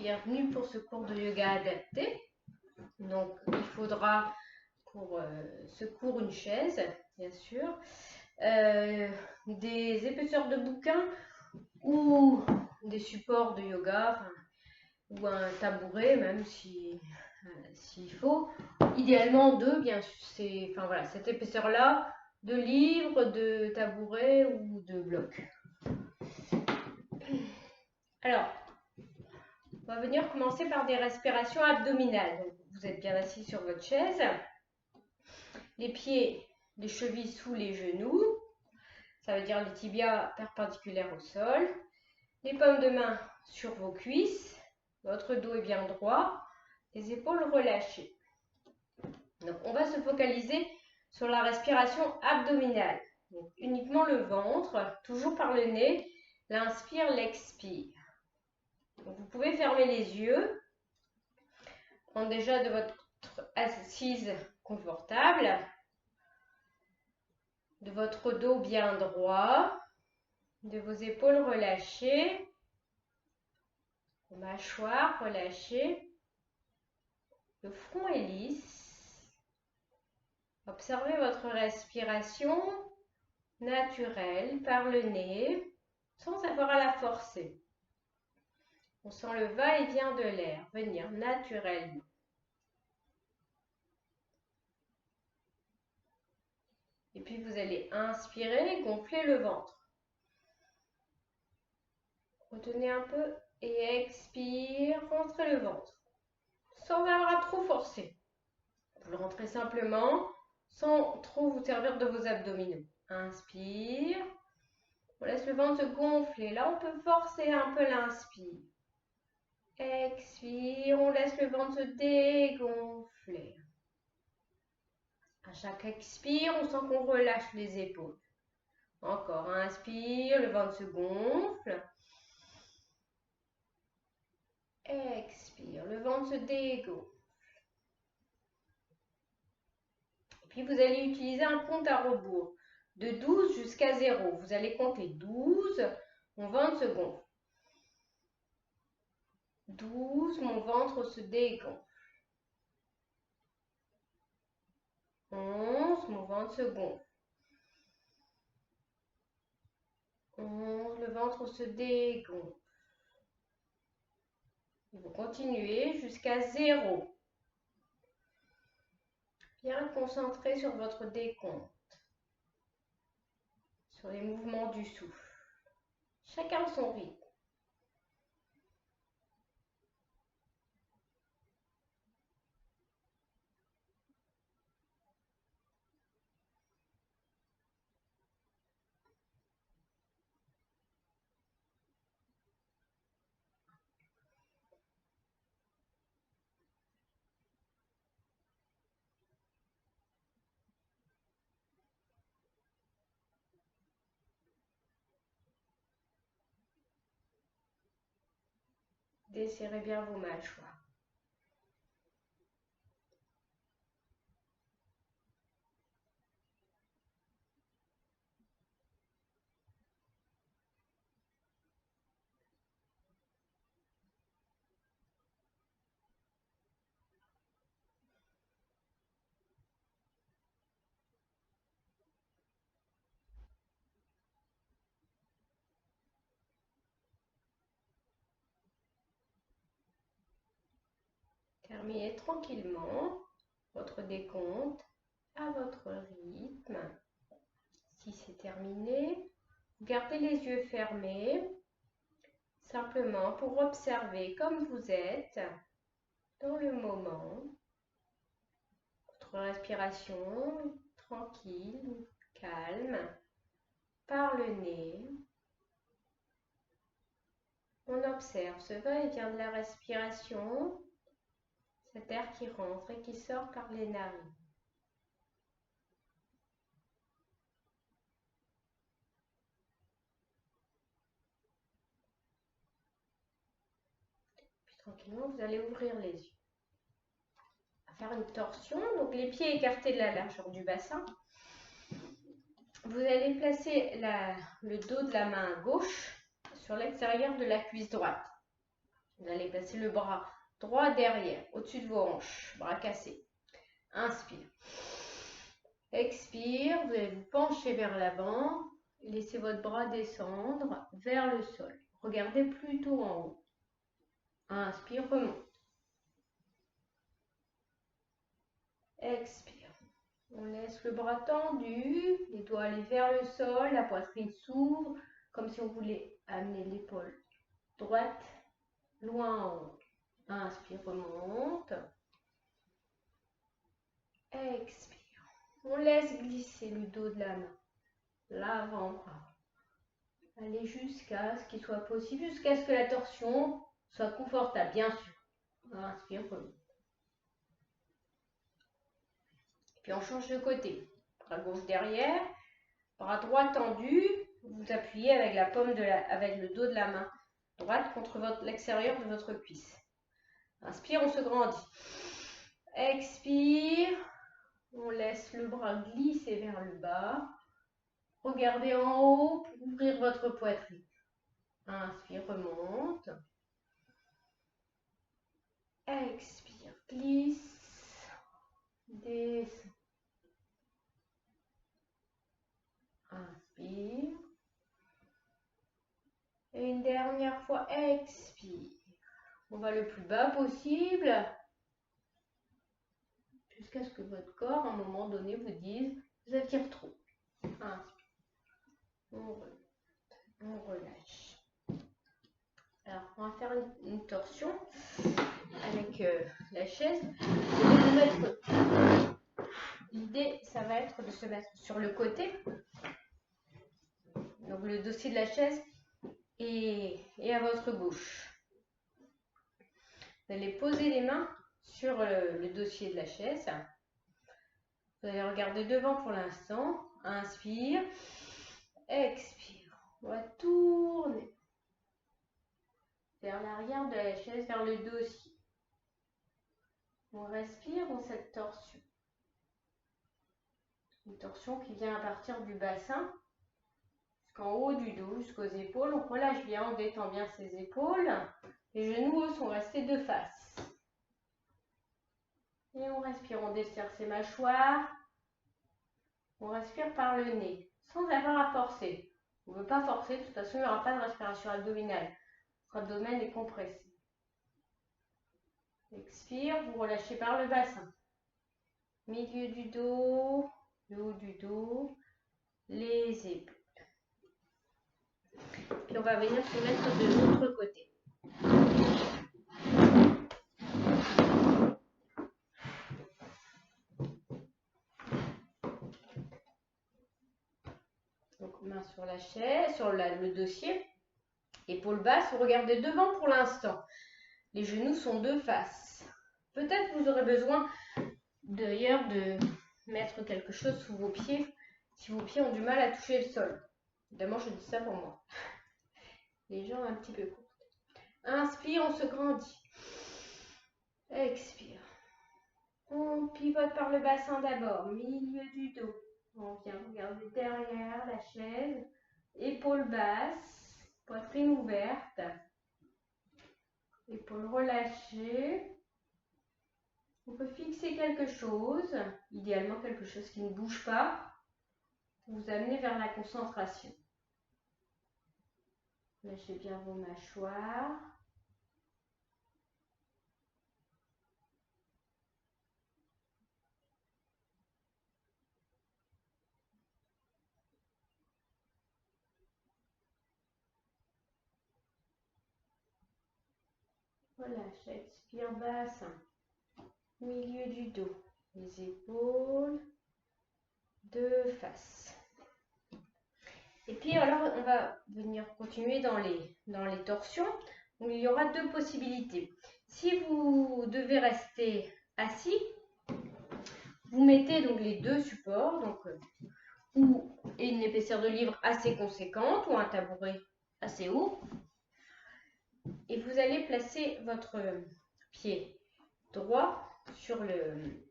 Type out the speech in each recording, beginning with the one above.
bienvenue pour ce cours de yoga adapté. Donc il faudra pour ce cours une chaise, bien sûr, des épaisseurs de bouquins ou des supports de yoga, ou un tabouret même s'il faut. Idéalement deux, bien sûr, voilà, cette épaisseur-là, de livres, de tabourets ou de blocs. Alors, on va venir commencer par des respirations abdominales. Donc, vous êtes bien assis sur votre chaise, les pieds, les chevilles sous les genoux, ça veut dire les tibias perpendiculaires au sol, les paumes de main sur vos cuisses, votre dos est bien droit, les épaules relâchées. Donc, on va se focaliser sur la respiration abdominale. Donc, uniquement le ventre, toujours par le nez, l'inspire, l'expire. Donc, vous pouvez fermer les yeux, prendre déjà de votre assise confortable, de votre dos bien droit, de vos épaules relâchées, vos mâchoires relâchées, le front est lisse. Observez votre respiration naturelle par le nez, sans avoir à la forcer. On sent le va-et-vient de l'air venir naturellement. Et puis vous allez inspirer, gonfler le ventre. Retenez un peu et expire, rentrez le ventre. Sans avoir à trop forcer. Vous le rentrez simplement, sans trop vous servir de vos abdominaux. Inspire. On laisse le ventre se gonfler. Là, on peut forcer un peu l'inspire. Expire, on laisse le ventre se dégonfler. À chaque expire, on sent qu'on relâche les épaules. Encore, inspire, le ventre se gonfle. Expire, le ventre se dégonfle. Et puis vous allez utiliser un compte à rebours. De 12 jusqu'à 0. Vous allez compter 12, mon ventre se gonfle. 12, mon ventre se dégonfle. 11, mon ventre se gonfle. 11, le ventre se dégonfle. Et vous continuez jusqu'à 0. Bien concentré sur votre décompte, sur les mouvements du souffle. Chacun son rythme. Desserrez bien vos mâchoires. Terminez tranquillement votre décompte à votre rythme. Si c'est terminé, gardez les yeux fermés, simplement pour observer comme vous êtes dans le moment. Votre respiration tranquille, calme, par le nez. On observe ce va-et-vient de la respiration, cet air qui rentre et qui sort par les narines. Puis tranquillement, vous allez ouvrir les yeux. On va faire une torsion, donc les pieds écartés de la largeur du bassin. Vous allez placer le dos de la main gauche sur l'extérieur de la cuisse droite. Vous allez placer le bras droit derrière, au-dessus de vos hanches, bras cassés. Inspire. Expire, vous allez vous pencher vers l'avant. Laissez votre bras descendre vers le sol. Regardez plutôt en haut. Inspire, remonte. Expire. On laisse le bras tendu, les doigts aller vers le sol, la poitrine s'ouvre, comme si on voulait amener l'épaule droite loin en haut. Inspire, remonte. Expire. On laisse glisser le dos de la main, l'avant-bras. Allez jusqu'à ce qu'il soit possible, jusqu'à ce que la torsion soit confortable, bien sûr. Inspire, remonte. Puis on change de côté. Bras gauche derrière, bras droit tendu. Vous appuyez avec la paume avec le dos de la main droite contre l'extérieur de votre cuisse. Inspire, on se grandit. Expire, on laisse le bras glisser vers le bas. Regardez en haut pour ouvrir votre poitrine. Inspire, remonte. Expire, glisse, descend. Inspire. Et une dernière fois, expire. On va le plus bas possible. Jusqu'à ce que votre corps, à un moment donné, vous dise, vous attire trop. Inspire. On remonte. On relâche. Alors, on va faire une torsion avec la chaise. L'idée, ça va être de se mettre sur le côté. Donc, le dossier de la chaise et à votre gauche. Vous allez poser les mains sur le dossier de la chaise. Vous allez regarder devant pour l'instant. Inspire. Expire. On va tourner vers l'arrière de la chaise, vers le dossier. On respire dans cette torsion. Une torsion qui vient à partir du bassin jusqu'en haut du dos, jusqu'aux épaules. On relâche bien, on détend bien ses épaules. Les genoux, eux, sont restés de face. Et on respire, on desserre ses mâchoires. On respire par le nez, sans avoir à forcer. On ne veut pas forcer, de toute façon, il n'y aura pas de respiration abdominale. Votre abdomen est compressé. Expire, vous relâchez par le bassin. Milieu du dos, le haut du dos, les épaules. Puis on va venir se mettre de l'autre côté. Donc main sur la chaise, sur le dossier. Épaules basses, vous regardez devant pour l'instant. Les genoux sont de face. Peut-être vous aurez besoin d'ailleurs de mettre quelque chose sous vos pieds si vos pieds ont du mal à toucher le sol. Évidemment, je dis ça pour moi. Les jambes un petit peu courtes. Inspire, on se grandit. Expire. On pivote par le bassin d'abord, milieu du dos. On vient regarder derrière la chaise. Épaules basses, poitrine ouverte. Épaules relâchées. On peut fixer quelque chose, idéalement quelque chose qui ne bouge pas, pour vous amener vers la concentration. Lâchez bien vos mâchoires. Relâche, expire, bassin. Milieu du dos, les épaules, de face. Et puis alors, on va venir continuer dans les torsions. Donc, il y aura deux possibilités. Si vous devez rester assis, vous mettez donc les deux supports, donc ou une épaisseur de livre assez conséquente ou un tabouret assez haut. Et vous allez placer votre pied droit sur le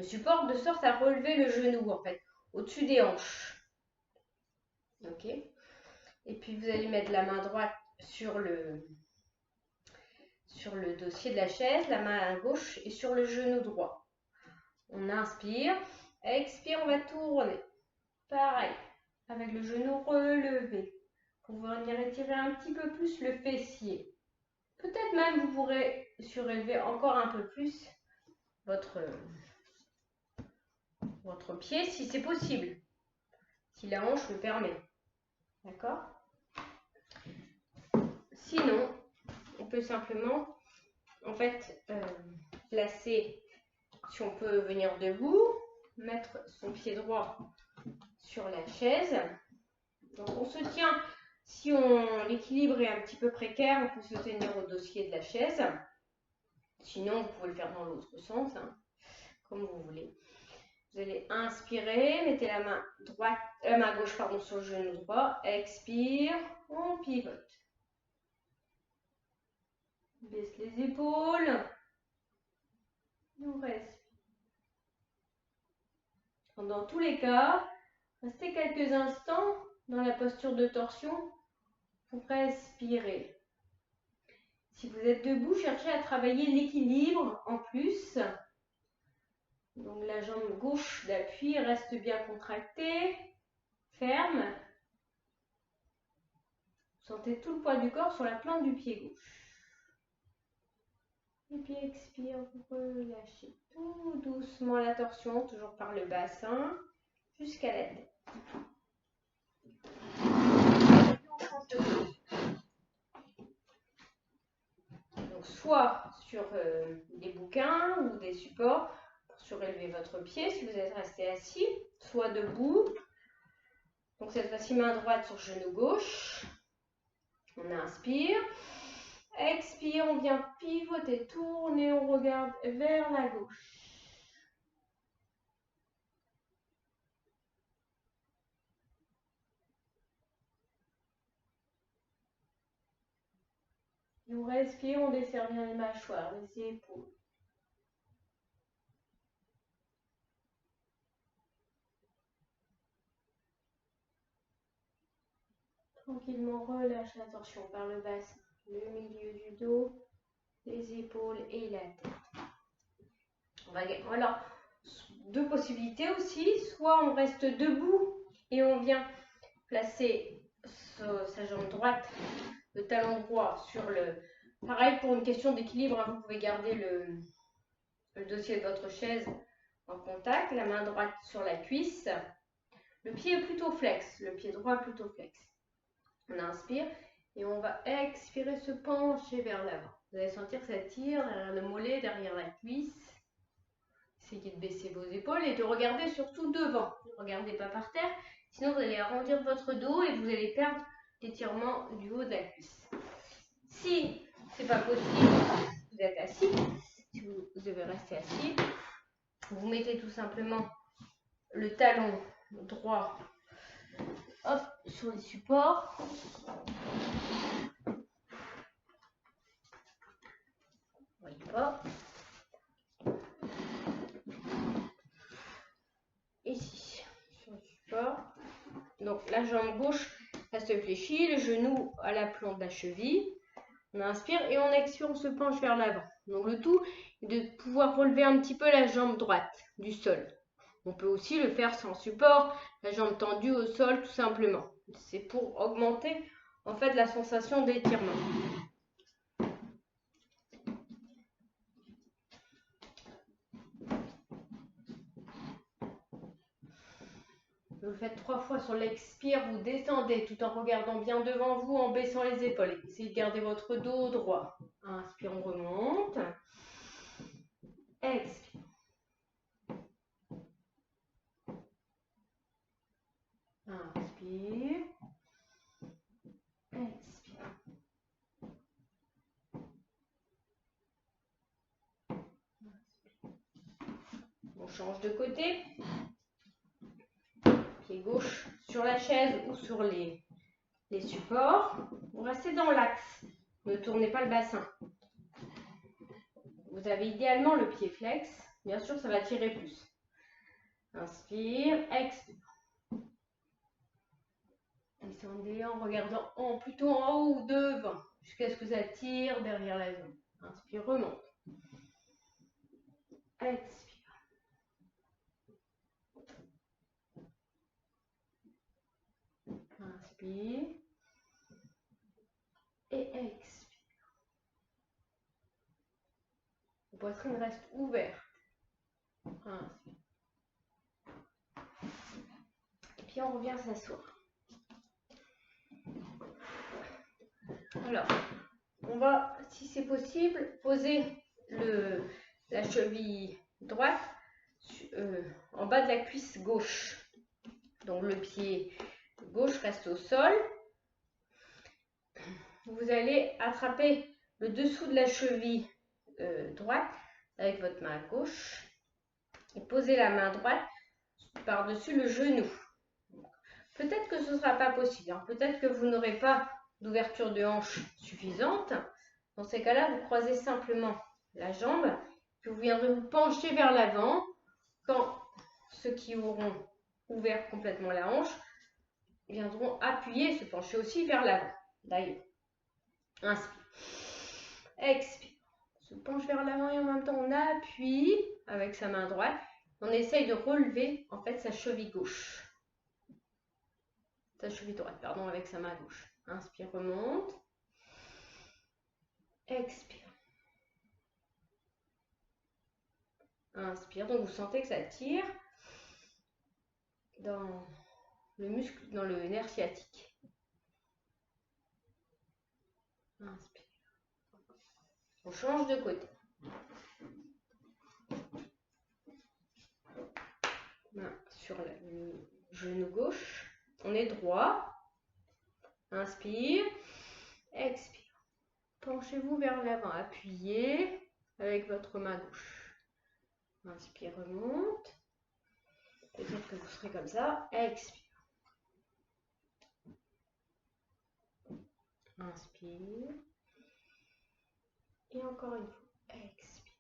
support de sorte à relever le genou en fait, au-dessus des hanches. Ok. Et puis vous allez mettre la main droite sur sur le dossier de la chaise, la main gauche est sur le genou droit. On inspire, expire, on va tourner. Pareil, avec le genou relevé, pour venir étirer un petit peu plus le fessier. Peut-être même vous pourrez surélever encore un peu plus votre pied si c'est possible, si la hanche le permet. D'accord? Sinon, on peut simplement, en fait, placer, si on peut venir debout, mettre son pied droit sur la chaise. Donc on se tient, si l'équilibre est un petit peu précaire, on peut se tenir au dossier de la chaise. Sinon, vous pouvez le faire dans l'autre sens, hein, comme vous voulez. Vous allez inspirer, mettez la main gauche sur le genou droit, expire, on pivote. Baisse les épaules, on respire. Dans tous les cas, restez quelques instants dans la posture de torsion pour respirer. Si vous êtes debout, cherchez à travailler l'équilibre en plus. Donc la jambe gauche d'appui reste bien contractée, ferme. Sentez tout le poids du corps sur la plante du pied gauche. Et puis expire, vous relâchez tout doucement la torsion, toujours par le bassin, jusqu'à la tête. On change de côté. Donc soit sur des bouquins ou des supports pour surélever votre pied si vous êtes resté assis, soit debout. Donc cette fois-ci main droite sur genou gauche. On inspire. Expire, on vient pivoter, tourner, on regarde vers la gauche. Et on respire, on desserre bien les mâchoires, les épaules. Tranquillement, relâche la torsion par le bassin, le milieu du dos, les épaules et la tête. Alors, deux possibilités aussi. Soit on reste debout et on vient placer sa jambe droite, le talon droit sur le... Pareil, pour une question d'équilibre, hein, vous pouvez garder le dossier de votre chaise en contact, la main droite sur la cuisse. Le pied est plutôt flex, le pied droit est plutôt flex. On inspire et on va expirer, se pencher vers l'avant. Vous allez sentir que ça tire derrière le mollet, derrière la cuisse. Essayez de baisser vos épaules et de regarder surtout devant. Ne regardez pas par terre, sinon vous allez arrondir votre dos et vous allez perdre l'étirement du haut de la cuisse. Si ce n'est pas possible, vous êtes assis. Si vous devez rester assis, vous mettez tout simplement le talon droit sur les supports. Voyez pas. Ici, sur le support. Donc la jambe gauche reste fléchie, le genou à la plante de la cheville. On inspire et on expire, on se penche vers l'avant. Donc le tout est de pouvoir relever un petit peu la jambe droite du sol. On peut aussi le faire sans support, la jambe tendue au sol tout simplement. C'est pour augmenter en fait la sensation d'étirement. Vous le faites 3 fois sur l'expire, vous descendez tout en regardant bien devant vous, en baissant les épaules. Essayez de garder votre dos droit. Inspire, on remonte. Expire. Inspire. Expire. On change de côté. Pied gauche sur la chaise ou sur les supports. Vous restez dans l'axe. Ne tournez pas le bassin. Vous avez idéalement le pied flex. Bien sûr, ça va tirer plus. Inspire, expire. Descendez en regardant plutôt en haut ou devant, jusqu'à ce que ça tire derrière la jambe. Inspire, remonte. Expire. Inspire. Et expire. La poitrine reste ouverte. Inspire. Et puis on revient s'asseoir. Alors, on va, si c'est possible, poser la cheville droite en bas de la cuisse gauche. Donc le pied gauche reste au sol. Vous allez attraper le dessous de la cheville droite avec votre main gauche et poser la main droite par-dessus le genou. Peut-être que ce ne sera pas possible, hein. Peut-être que vous n'aurez pas d'ouverture de hanche suffisante. Dans ces cas-là, vous croisez simplement la jambe, puis vous viendrez vous pencher vers l'avant. Quand ceux qui auront ouvert complètement la hanche viendront appuyer, se pencher aussi vers l'avant. D'ailleurs, inspire, expire, se penche vers l'avant et en même temps on appuie avec sa main droite. On essaye de relever en fait sa cheville gauche. Sa cheville droite, pardon, avec sa main gauche. Inspire, remonte. Expire. Inspire, donc vous sentez que ça tire dans le muscle, dans le nerf sciatique. Inspire. On change de côté. Main sur le genou gauche. On est droit. Inspire. Expire. Penchez-vous vers l'avant. Appuyez avec votre main gauche. Inspire, remonte. Peut-être que vous serez comme ça. Expire. Inspire. Et encore une fois. Expire.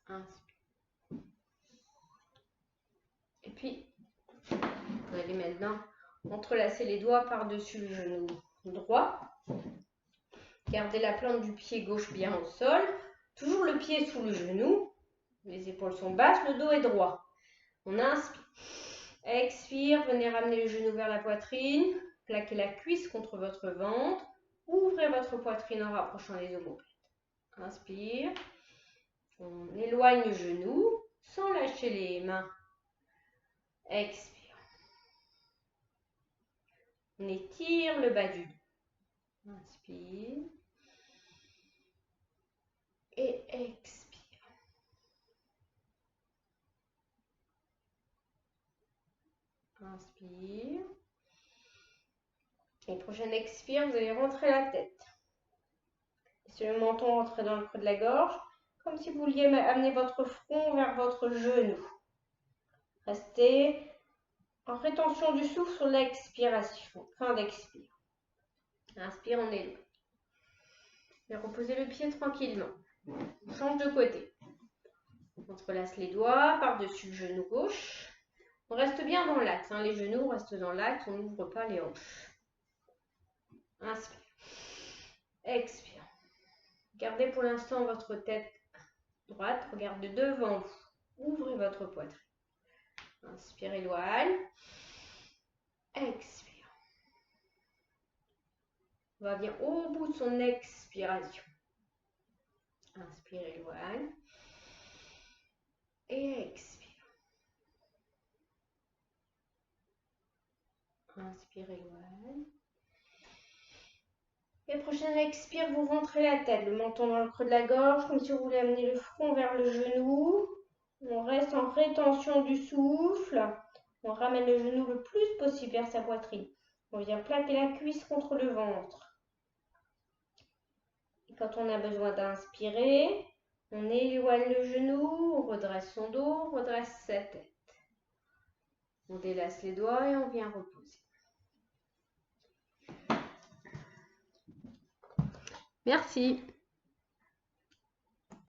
Inspire. Et puis, vous allez maintenant entrelacer les doigts par-dessus le genou droit. Gardez la plante du pied gauche bien au sol. Toujours le pied sous le genou. Les épaules sont basses, le dos est droit. On inspire. Expire, venez ramener le genou vers la poitrine. Plaquez la cuisse contre votre ventre. Ouvrez votre poitrine en rapprochant les omoplates. Inspire. On éloigne le genou sans lâcher les mains. Expire. On étire le bas du dos. Inspire. Et expire. Inspire. Et prochaine expire, vous allez rentrer la tête. Laissez le menton rentrer dans le creux de la gorge, comme si vous vouliez amener votre front vers votre genou. Restez en rétention du souffle sur l'expiration. Fin d'expire. Inspire, on éloigne. Et reposez le pied tranquillement. On change de côté. On entrelace les doigts par-dessus le genou gauche. On reste bien dans l'axe. Les genoux restent dans l'axe. On n'ouvre pas les hanches. Inspire. Expire. Gardez pour l'instant votre tête droite. Regardez devant vous. Ouvrez votre poitrine. Inspire, éloigne. Expire. On va bien au bout de son expiration. Inspire, éloigne. Et expire. Inspire, éloigne. Et prochaine expire, vous rentrez la tête, le menton dans le creux de la gorge, comme si vous voulez amener le front vers le genou. On reste en rétention du souffle. On ramène le genou le plus possible vers sa poitrine. On vient plaquer la cuisse contre le ventre. Et quand on a besoin d'inspirer, on éloigne le genou, on redresse son dos, on redresse sa tête. On délace les doigts et on vient reposer. Merci.